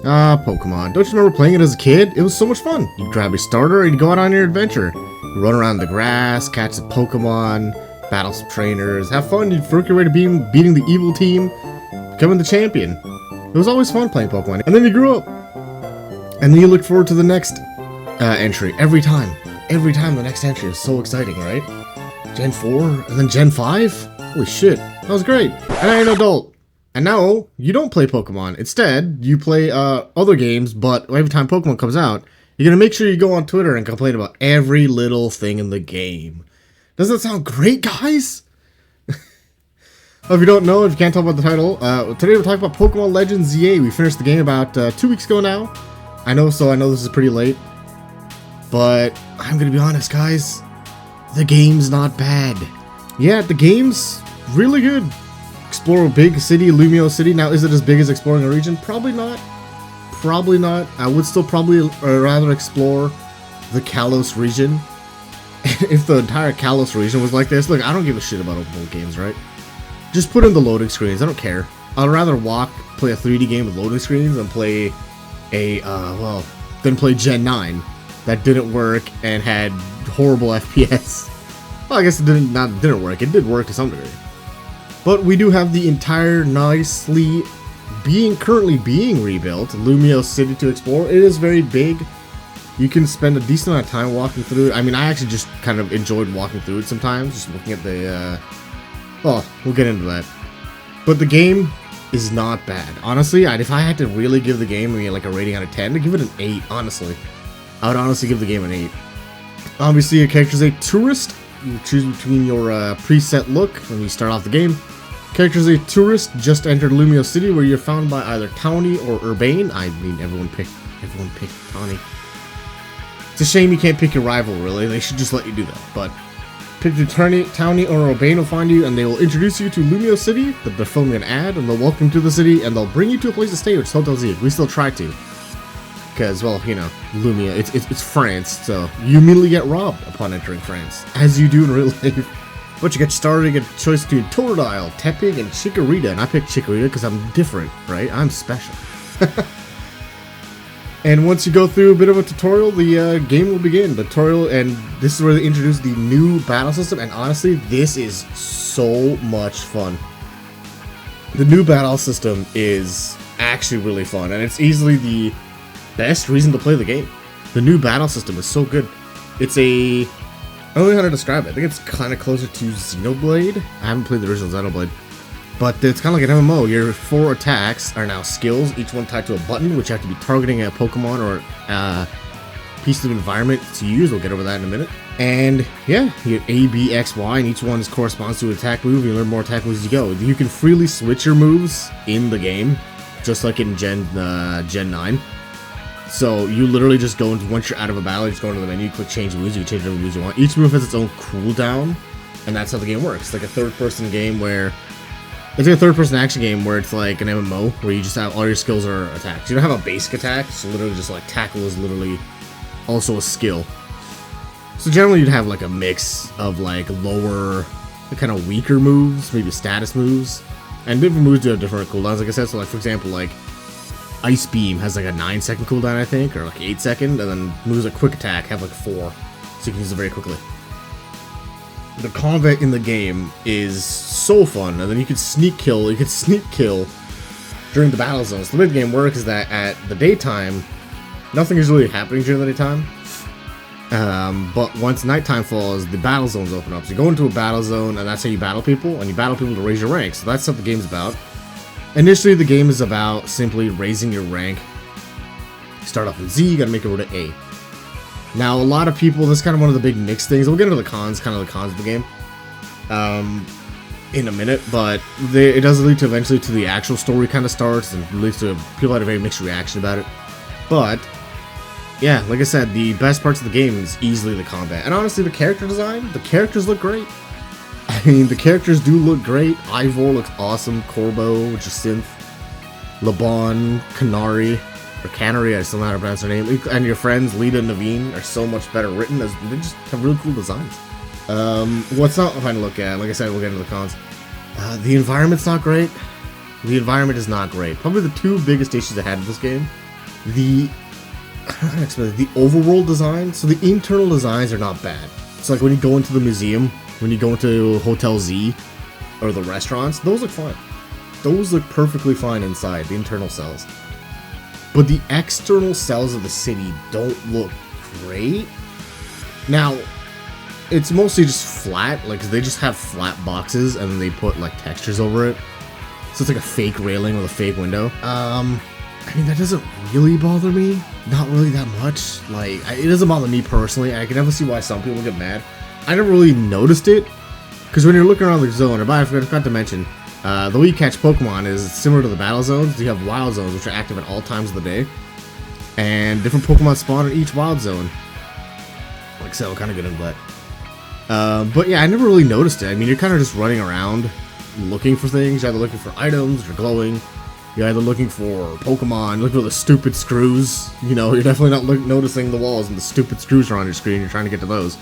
Ah, Pokemon. Don't you remember playing it as a kid? It was so much fun. You'd grab a starter and you'd go out on your adventure. You'd run around the grass, catch the Pokemon, battle some trainers, have fun. You'd work your way to beating the evil team, becoming the champion. It was always fun playing Pokemon. And then you grew up. And then you looked forward to the next entry every time. Every time the next entry is so exciting, right? Gen 4 and then Gen 5? Holy shit, that was great. And I'm an adult. And now, you don't play Pokemon. Instead, you play other games, but every time Pokemon comes out, you're going to make sure you go on Twitter and complain about every little thing in the game. Doesn't that sound great, guys? If you don't know, if you can't tell about the title, today we're talking about Pokemon Legends ZA. We finished the game about 2 weeks ago now. I know this is pretty late. But I'm going to be honest, guys. The game's not bad. Yeah, the game's really good. Explore a big city, Lumio City. Now, is it as big as exploring a region? Probably not. Probably not. I would still probably rather explore the Kalos region. If the entire Kalos region was like this. Look, I don't give a shit about open world games, right? Just put in the loading screens. I don't care. I'd rather play a 3D game with loading screens than play play Gen 9 that didn't work and had horrible FPS. Well, I guess it didn't work. It did work to some degree. But we do have the entire nicely currently being rebuilt Lumio City to explore. It is very big. You can spend a decent amount of time walking through it. I mean, I actually just kind of enjoyed walking through it sometimes, just looking at the, we'll get into that. But the game is not bad. Honestly, if I had to really give the game like a rating out of 10, I'd give it an 8, honestly. I would honestly give the game an 8. Obviously, your character's a tourist. You choose between your preset look when you start off the game. Character's a tourist, just entered Lumio City, where you're found by either Townie or Urbane. I mean, everyone picked Townie. It's a shame you can't pick your rival, really. They should just let you do that. But pick your Townie or Urbane will find you, and they will introduce you to Lumio City. That they're filming an ad, and they'll welcome you to the city, and they'll bring you to a place to stay, which is Hotel Z. We still try to. Because, well, you know, Lumia, it's France, so you immediately get robbed upon entering France, as you do in real life. But you get started, you get a choice between Totodile, Tepig, and Chikorita, and I picked Chikorita because I'm different, right? I'm special. And once you go through a bit of a tutorial, the game will begin. The tutorial, and this is where they introduce the new battle system, and honestly, this is so much fun. The new battle system is actually really fun, and it's easily the best reason to play the game. The new battle system is so good. It's I don't know how to describe it. I think it's kind of closer to Xenoblade. I haven't played the original Xenoblade, but it's kind of like an MMO. Your 4 attacks are now skills, each one tied to a button, which you have to be targeting a Pokemon or a piece of environment to use. We'll get over that in a minute. And yeah, you get A, B, X, Y, and each one corresponds to an attack move. You learn more attack moves as you go. You can freely switch your moves in the game, just like in Gen 9. So you literally just go into, once you're out of a battle, you just go into the menu, click change moves, you can change whatever moves you want. Each move has its own cooldown, and that's how the game works. It's like a third-person game where, it's like a third-person action game where it's like an MMO, where you just have, all your skills are attacks. You don't have a basic attack, so literally just like tackle is literally also a skill. So generally you'd have like a mix of like lower, kind of weaker moves, maybe status moves, and different moves do have different cooldowns, like I said. So like, for example, like Ice Beam has like a 9-second cooldown, I think, or like 8-second, and then moves like Quick Attack have like 4, so you can use it very quickly. The combat in the game is so fun, and then you can sneak kill during the battle zones. The way the game works is that at the daytime, nothing is really happening during the daytime, but once nighttime falls, the battle zones open up. So you go into a battle zone, and that's how you battle people, and you battle people to raise your rank. So that's what the game's about. Initially, the game is about simply raising your rank. You start off with Z, you gotta make it over to A. Now, a lot of people, this is kind of one of the big mixed things. We'll get into the cons, of the game, in a minute, but it does lead to eventually to the actual story kind of starts, and leads to people had a very mixed reaction about it. But yeah, like I said, the best parts of the game is easily the combat, and honestly, the character design, the characters look great. I mean, the characters do look great. Ivor looks awesome. Corbo, which is Synth. Lebon, Canary, or Canary, I still don't know how to pronounce her name. And your friends, Lita and Naveen, are so much better written, as they just have really cool designs. What's not fun to look at? Like I said, we'll get into the cons. The environment's not great. The environment is not great. Probably the two biggest issues I had with this game The how can I explain it? The overworld design, so the internal designs are not bad. It's like when you go into the museum, when you go into Hotel Z, or the restaurants, those look fine. Those look perfectly fine inside, the internal cells. But the external cells of the city don't look great. Now, it's mostly just flat, like they just have flat boxes and then they put like textures over it. So it's like a fake railing with a fake window. I mean, that doesn't really bother me. Not really that much. Like, it doesn't bother me personally. I can never see why some people get mad. I never really noticed it. Because when you're looking around the zone, or I forgot to mention, the way you catch Pokemon is similar to the battle zones. You have wild zones, which are active at all times of the day. And different Pokemon spawn in each wild zone. Like so, kind of good into that. But yeah, I never really noticed it. I mean, you're kind of just running around looking for things. You're either looking for items, or glowing. You're either looking for Pokemon, looking for the stupid screws. You know, you're definitely not noticing the walls and the stupid screws are on your screen. You're trying to get to those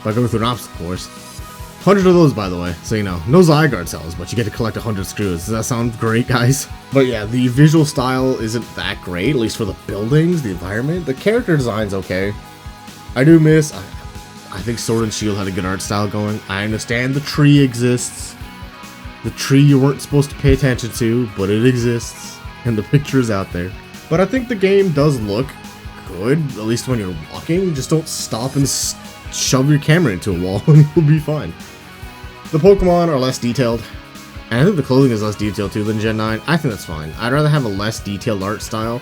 by going through an obstacle course. 100 of those, by the way, so you know. No Zygarde cells, but you get to collect 100 screws. Does that sound great, guys? But yeah, the visual style isn't that great, at least for the buildings, the environment. The character design's okay. I do miss... I think Sword and Shield had a good art style going. I understand the tree exists. The tree you weren't supposed to pay attention to, but it exists. And the picture is out there. But I think the game does look good, at least when you're walking. Just don't stop and shove your camera into a wall and you'll be fine. The Pokemon are less detailed, and I think the clothing is less detailed too than Gen 9. I think that's fine. I'd rather have a less detailed art style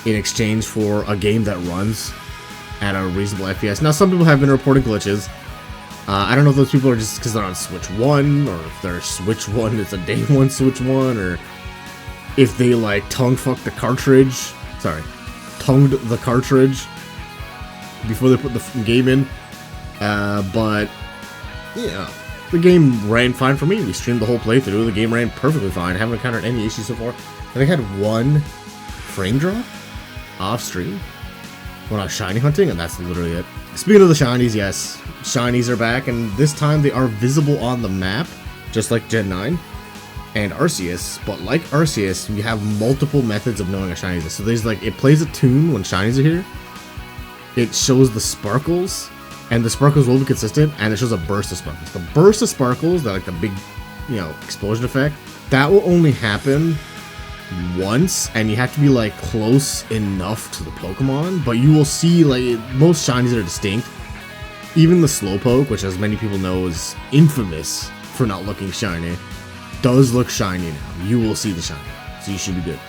in exchange for a game that runs at a reasonable FPS. Now, some people have been reporting glitches. I don't know if those people are just because they're on Switch 1, or if they're Switch 1, it's a day 1 Switch 1, or if they like tongue-fucked the cartridge. Sorry, tongued the cartridge before they put the game in. But yeah, the game ran fine for me. We streamed the whole playthrough. The game ran perfectly fine. I haven't encountered any issues so far. I think I had one frame drop off stream when I was shiny hunting, and that's literally it. Speaking of the shinies, yes, shinies are back, and this time they are visible on the map, just like Gen 9 and Arceus. But like Arceus, you have multiple methods of knowing a shiny is. So there's like, it plays a tune when shinies are here. It shows the sparkles, and the sparkles will be consistent, and it shows a burst of sparkles. The burst of sparkles, that like the big, you know, explosion effect, that will only happen once, and you have to be like close enough to the Pokemon, but you will see like most shinies are distinct. Even the Slowpoke, which as many people know is infamous for not looking shiny, does look shiny now. You will see the shiny, so you should be good.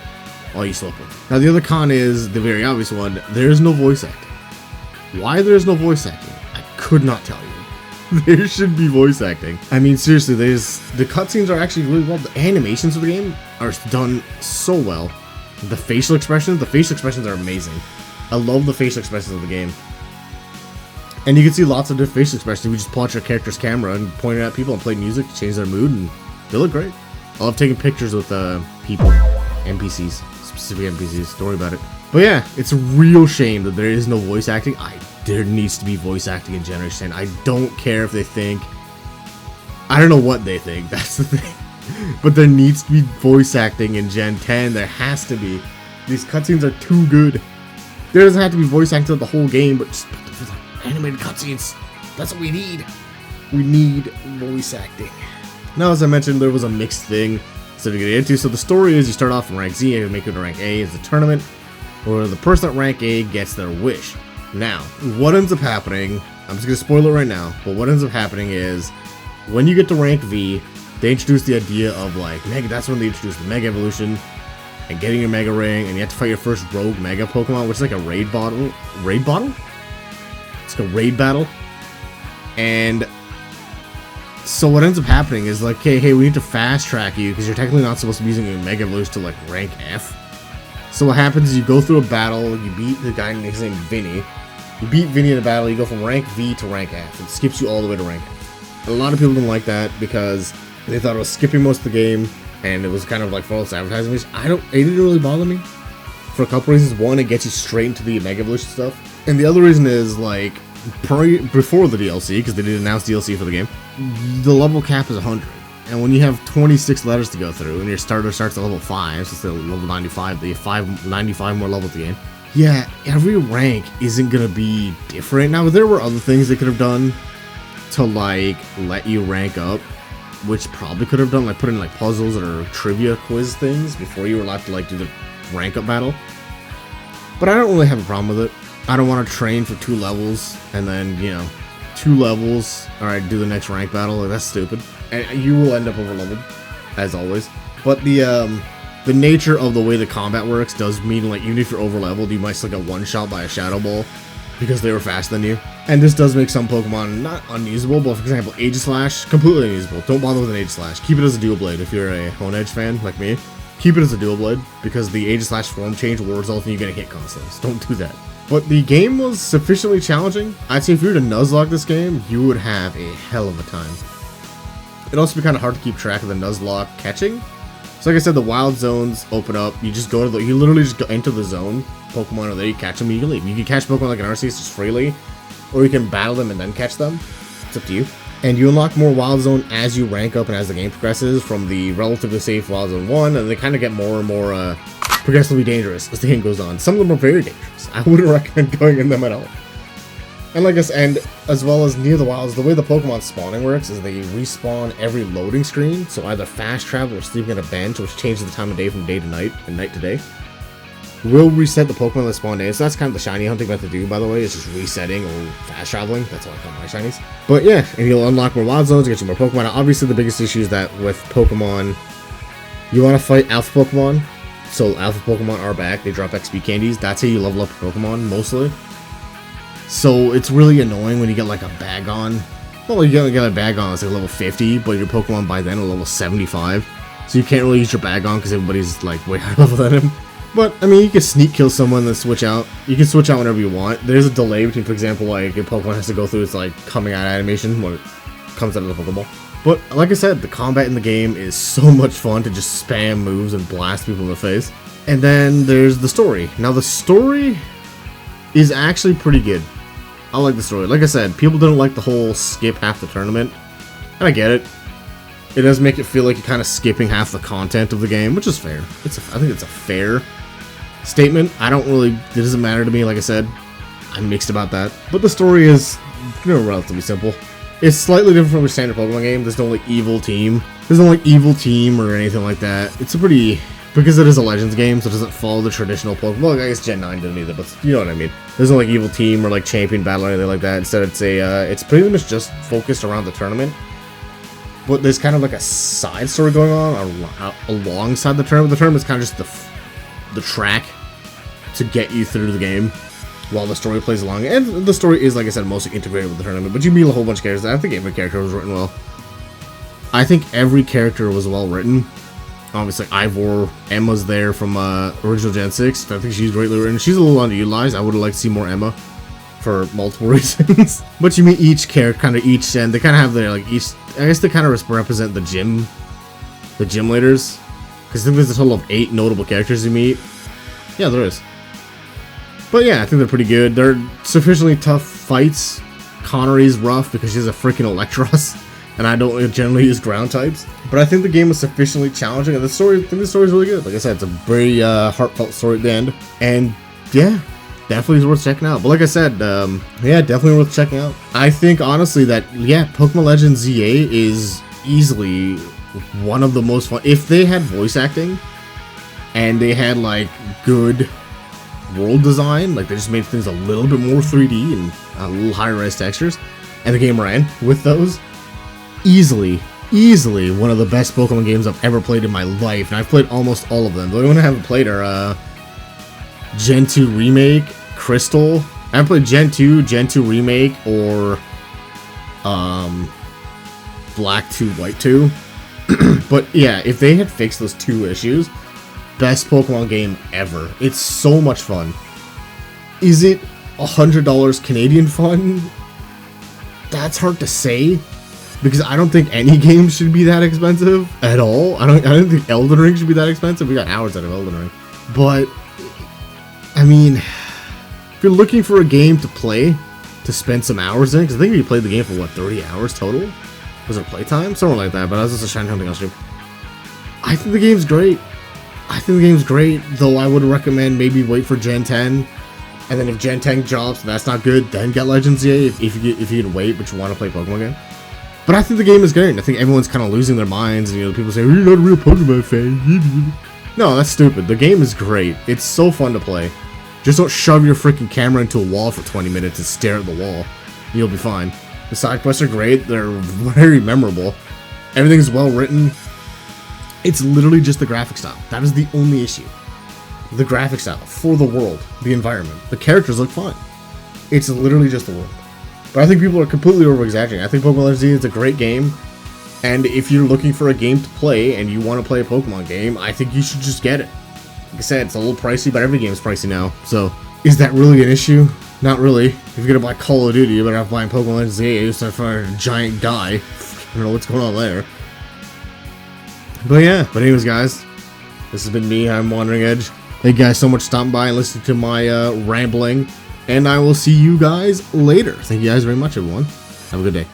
All you Slowpoke. Now the other con is the very obvious one. There is no voice acting. Why there's no voice acting, I could not tell you. There should be voice acting. I mean, seriously, the cutscenes are actually really well. The animations of the game are done so well. The facial expressions are amazing. I love the facial expressions of the game. And you can see lots of different facial expressions. We just pull out your character's camera and point it at people and play music to change their mood, and they look great. I love taking pictures with people, NPCs, specific NPCs. Don't worry about it. But yeah, it's a real shame that there is no voice acting. There needs to be voice acting in Generation 10. I don't care if they think... I don't know what they think, that's the thing. But there needs to be voice acting in Gen 10. There has to be. These cutscenes are too good. There doesn't have to be voice acting throughout the whole game, but just put the animated cutscenes. That's what we need. We need voice acting. Now, as I mentioned, there was a mixed thing to get into. So the story is you start off in rank Z and you make it to rank A. It's a tournament where the person at rank A gets their wish. Now, what ends up happening, I'm just going to spoil it right now, but what ends up happening is, when you get to rank V, they introduce the idea of like, that's when they introduce the Mega Evolution, and getting your Mega Ring, and you have to fight your first Rogue Mega Pokemon, which is like a raid battle? It's like a raid battle. And so what ends up happening is like, hey, we need to fast track you, because you're technically not supposed to be using your Mega Evolution to like rank F. So what happens is you go through a battle, you beat the guy named Vinny. You beat Vinny in a battle, you go from rank V to rank F. It skips you all the way to rank F. And a lot of people didn't like that because they thought it was skipping most of the game, and it was kind of like false advertising. Which it didn't really bother me for a couple reasons. One, it gets you straight into the Mega Evolution stuff. And the other reason is like, before the DLC, because they didn't announce DLC for the game, the level cap is 100. And when you have 26 letters to go through, and your starter starts at level 5, so it's level 95, the 95 more levels to gain. Yeah, every rank isn't gonna be different. Now, there were other things they could have done to, like, let you rank up, which probably could have done, like, put in, like, puzzles or trivia quiz things before you were allowed to, like, do the rank up battle. But I don't really have a problem with it. I don't want to train for 2 levels, and then, you know, 2 levels, alright, do the next rank battle. Like, that's stupid. And you will end up overleveled, as always. But the nature of the way the combat works does mean, like, even if you're overleveled, you might still get one-shot by a Shadow Ball because they were faster than you. And this does make some Pokemon not unusable, but for example, Aegislash, completely unusable. Don't bother with an Aegislash. Keep it as a Dual Blade if you're a Honedge fan, like me. Keep it as a Dual Blade, because the Aegislash form change will result in you getting hit constantly, so don't do that. But the game was sufficiently challenging. I'd say if you were to Nuzlocke this game, you would have a hell of a time. It'd also be kind of hard to keep track of the Nuzlocke catching. So like I said, the wild zones open up. You just go to you literally just go into the zone. Pokemon are there, you catch them, you can leave. You can catch Pokemon like an Arceus just freely, or you can battle them and then catch them. It's up to you. And you unlock more Wild Zone as you rank up and as the game progresses, from the relatively safe Wild Zone 1, and they kind of get more and more progressively dangerous as the game goes on. Some of them are very dangerous. I wouldn't recommend going in them at all. And like I said, and as well as near the wilds, the way the Pokemon spawning works is they respawn every loading screen, so either fast travel or sleeping on a bench, which changes the time of day from day to night and night to day, will reset the Pokemon that spawn in. So that's kind of the shiny hunting method to do, by the way. It's just resetting or fast traveling. That's how I call my shinies. But yeah, and you'll unlock more wild zones, get you more Pokemon. Now, obviously, the biggest issue is that with Pokemon, you want to fight Alpha Pokemon. So Alpha Pokemon are back. They drop XP candies. That's how you level up your Pokemon, mostly. So it's really annoying when you get like a Bagon. Well, you get a Bagon that's like level 50, but your Pokemon by then are level 75. So you can't really use your Bagon because everybody's like way higher level than him. But, I mean, you can sneak kill someone and switch out. You can switch out whenever you want. There's a delay between, for example, like, a Pokemon has to go through its, like, coming out animation when it comes out of the Pokeball. But, like I said, the combat in the game is so much fun to just spam moves and blast people in the face. And then there's the story. Now, the story is actually pretty good. I like the story. Like I said, people didn't like the whole skip half the tournament. And I get it. It does make it feel like you're kind of skipping half the content of the game, which is fair. I think it's a fair statement. It doesn't matter to me. Like I said, I'm mixed about that. But the story is, relatively simple. It's slightly different from a standard Pokemon game. There's no like evil team. There's no like evil team or anything like that. It's a pretty, because it is a Legends game, so it doesn't follow the traditional Pokemon. Well, I guess Gen 9 didn't either, but you know what I mean. There's no like evil team or like champion battle or anything like that. Instead, it's pretty much just focused around the tournament. But there's kind of like a side story going on alongside the tournament. The tournament is kind of just the track to get you through the game while the story plays along. And the story is, like I said, mostly integrated with the tournament. But you meet a whole bunch of characters. I think every character was written well. I think every character was well written. Obviously, Ivor, Emma's there from original Gen 6. I think she's greatly written. She's a little underutilized. I would have liked to see more Emma for multiple reasons. But you meet each character, and they kind of have their, like, each, I guess they kind of represent the gym leaders. Because I think there's a total of 8 notable characters you meet. Yeah, there is. But yeah, I think they're pretty good. They're sufficiently tough fights. Connery's rough because she's a freaking Electros, and I don't generally use ground types. But I think the game was sufficiently challenging, and I think the story is really good. Like I said, it's a very heartfelt story at the end, and yeah, definitely is worth checking out. But like I said, yeah, definitely worth checking out. I think honestly that Pokemon Legends ZA is easily one of the most fun. If they had voice acting and they had like good world design, like they just made things a little bit more 3D and a little higher res textures, and the game ran with those, easily one of the best Pokemon games I've ever played in my life. And I've played almost all of them. The only one I haven't played are Gen 2 Remake, Crystal. I haven't played Gen 2 Remake, or Black 2, White 2. But yeah, if they had fixed those 2 issues, best Pokemon game ever. It's so much fun. Is it $100 Canadian fun? That's hard to say, because I don't think any game should be that expensive at all. I don't think Elden Ring should be that expensive. We got hours out of Elden Ring. But I mean, if you're looking for a game to play, to spend some hours in, because I think we played the game for 30 hours total. Was it playtime? Something like that, but I was just a shiny hunting on stream. I think the game's great. I think the game's great, though I would recommend maybe wait for Gen 10. And then if Gen 10 drops and that's not good, then get Legends EA if you can wait but you want to play Pokemon game. But I think the game is great. I think everyone's kind of losing their minds, and people say, "You're not a real Pokemon fan." No, that's stupid. The game is great. It's so fun to play. Just don't shove your freaking camera into a wall for 20 minutes and stare at the wall. You'll be fine. The side quests are great. They're very memorable. Everything's well written. It's literally just the graphic style. That is the only issue. The graphic style for the world, the environment. The characters look fine. It's literally just the world. But I think people are completely over-exaggerating. I think Pokemon Legends is a great game. And if you're looking for a game to play and you want to play a Pokemon game, I think you should just get it. Like I said, it's a little pricey, but every game is pricey now. So, is that really an issue? Not really. If you're gonna buy Call of Duty, you better have buying Pokemon Legends EA, start firing a giant guy. I don't know what's going on there. But yeah, anyways guys, this has been me, I'm Wandering Edge. Thank you guys so much for stopping by and listening to my rambling. And I will see you guys later. Thank you guys very much, everyone. Have a good day.